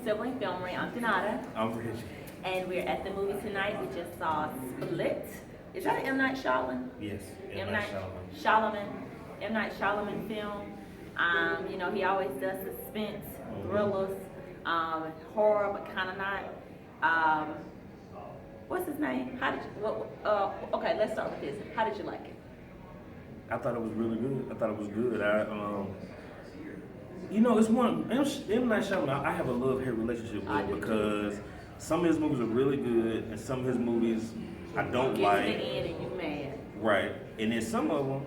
Sibling Filmalry. I'm Donata. I'm Reggie. And we're at the movie tonight. We just saw Split. Is that an M. Night Shyamalan? Yes, M. Night Shyamalan. M. Night Shyamalan film. You know, he always does suspense, thrillers, horror, but kind of not. What's his name? How did you, okay, let's start with this. How did you like it? I thought it was really good. I thought it was good. You know, it's one M. Night Shyamalan. I have a love-hate relationship with because some of his movies are really good, and some of his movies I don't like. Get to the end and you mad. Right, and then some of them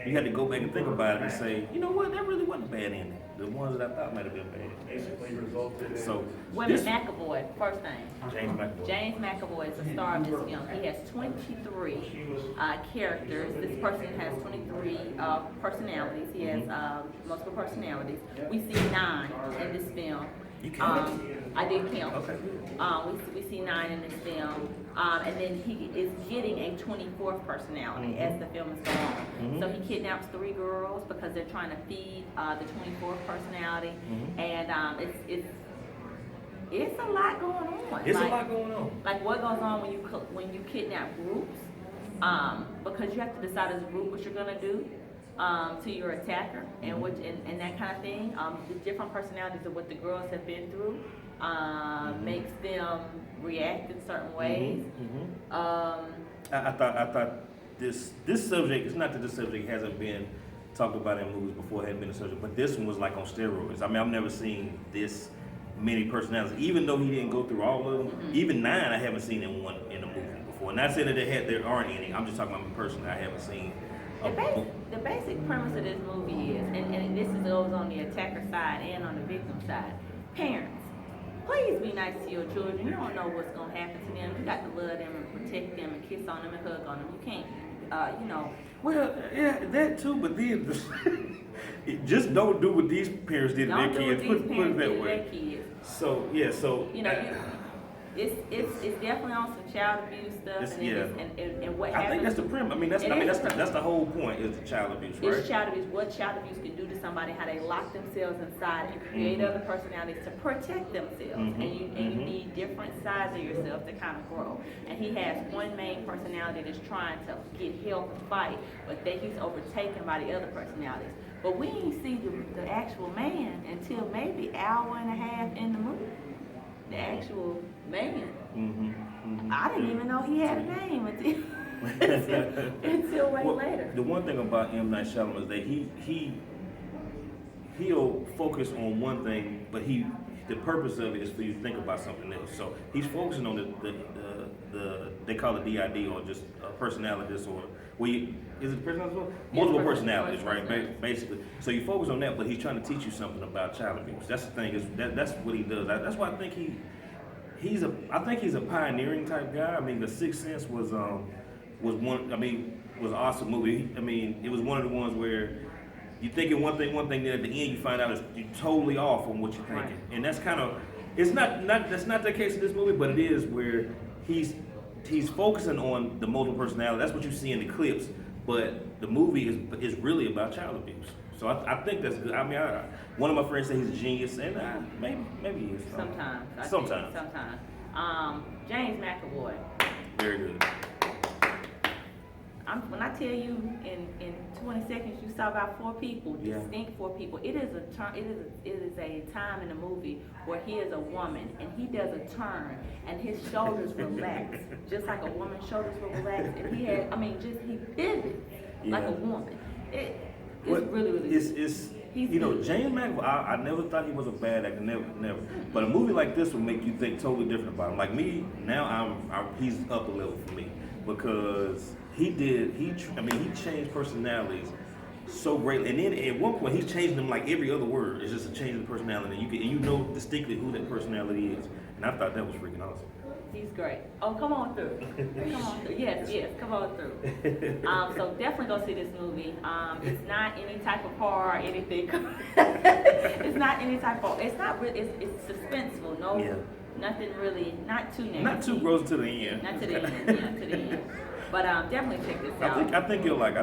you had to go back and think about it and say, you know what, that really wasn't a bad ending. The ones that I thought might have been bad. Basically resulted in... So Women McAvoy, first name. James McAvoy. James McAvoy is the star of this film. He has 23 characters. This person has 23 personalities. He has multiple personalities. We see 9 in this film. You counted? I did count. Okay. We see 9 in this film. And then he is getting a 24th personality as the film is going on. So he kidnaps 3 girls because they're trying to feed the 24th personality. And it's a lot going on. It's a lot going on. Like what goes on when you kidnap groups, because you have to decide as a group what you're gonna do to your attacker and and that kind of thing. The different personalities of what the girls have been through makes them react in certain ways. I thought this subject, it's not that this subject hasn't been talked about in movies before, it hadn't been a subject, but this one was like on steroids. I mean, I've never seen this many personalities, even though he didn't go through all of them. Even 9 I haven't seen in one in a movie before. Not saying that there aren't any. I'm just talking about me personally. I haven't seen. The basic premise of this movie is, and this goes on the attacker side and on the victim side. Parents, please be nice to your children. You don't know what's going to happen to them. You got to love them and protect them and kiss on them and hug on them. You can't, you know. Well, yeah, that too, but then just don't do what these parents did to their kids. Put it that way. So, yeah, so. You know, it's definitely on some child abuse stuff and what happens. I think that's the premise. I mean, that's the whole point is the child abuse, right? It's child abuse. What child abuse can do to somebody? How they lock themselves inside and create other personalities to protect themselves. And you need different sides of yourself to kind of grow. And he has one main personality that's trying to get help and fight, but then he's overtaken by the other personalities. But we ain't see the actual man until maybe hour and a half in the movie. The actual man. I didn't even know he had a name until way later. The one thing about M. Night Shyamalan is that he'll focus on one thing, but the purpose of it is for you to think about something else. So he's focusing on the they call it DID, or just personality disorder. Is it personality disorder? Multiple personalities, right? Basically. So you focus on that, but he's trying to teach you something about child abuse. That's the thing. That's what he does. That's why I think he's a pioneering type guy. I mean, The Sixth Sense was one. I mean, was an awesome movie. I mean, it was one of the ones where you thinking one thing, then at the end you find out you're totally off on what you're thinking, and that's kind of that's not the case in this movie, but it is where he's focusing on the multiple personality. That's what you see in the clips, but the movie is really about child abuse. So I think that's good. I mean, one of my friends said he's a genius, and maybe he is. Sometimes. James McAvoy. Very good. When I tell you in 20 seconds you saw about 4 people, distinct 4 people. It is a time in the movie where he is a woman and he does a turn and his shoulders relax, just like a woman's shoulders will relax. And he pivots like a woman. It's really good. James McAvoy, I never thought he was a bad actor, never. But a movie like this will make you think totally different about him. Like me, now he's up a level for me because he changed personalities so greatly. And then at one point he's changing them like every other word. It's just a change in personality. And you know distinctly who that personality is. And I thought that was freaking awesome. He's great. Oh, come on through. Come on through. Yes, come on through. So definitely go see this movie. It's not any type of horror or anything. It's not any type of. It's not really. It's suspenseful. Nothing really, not too nasty. Not too gross to the end. Not to the end, yeah, to the end. But definitely check this out. I think you'll like the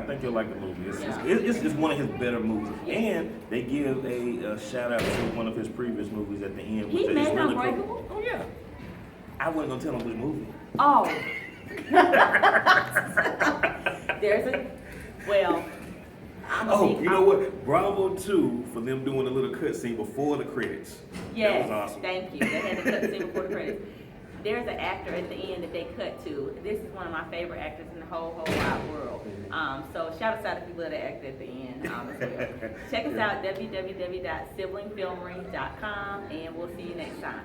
movie. It's one of his better movies, and they give a shout out to one of his previous movies at the end. He made really Unbreakable? cool. Oh yeah. I wasn't gonna tell him which movie. Oh. You know what? Bravo 2 for them doing a little cutscene before the credits. Yes, that was awesome. Thank you. They had the cutscene before the credits. There's an actor at the end that they cut to. This is one of my favorite actors in the whole wide world. So shout out to people that act at the end as well. Check us out, www.siblingfilmary.com, and we'll see you next time.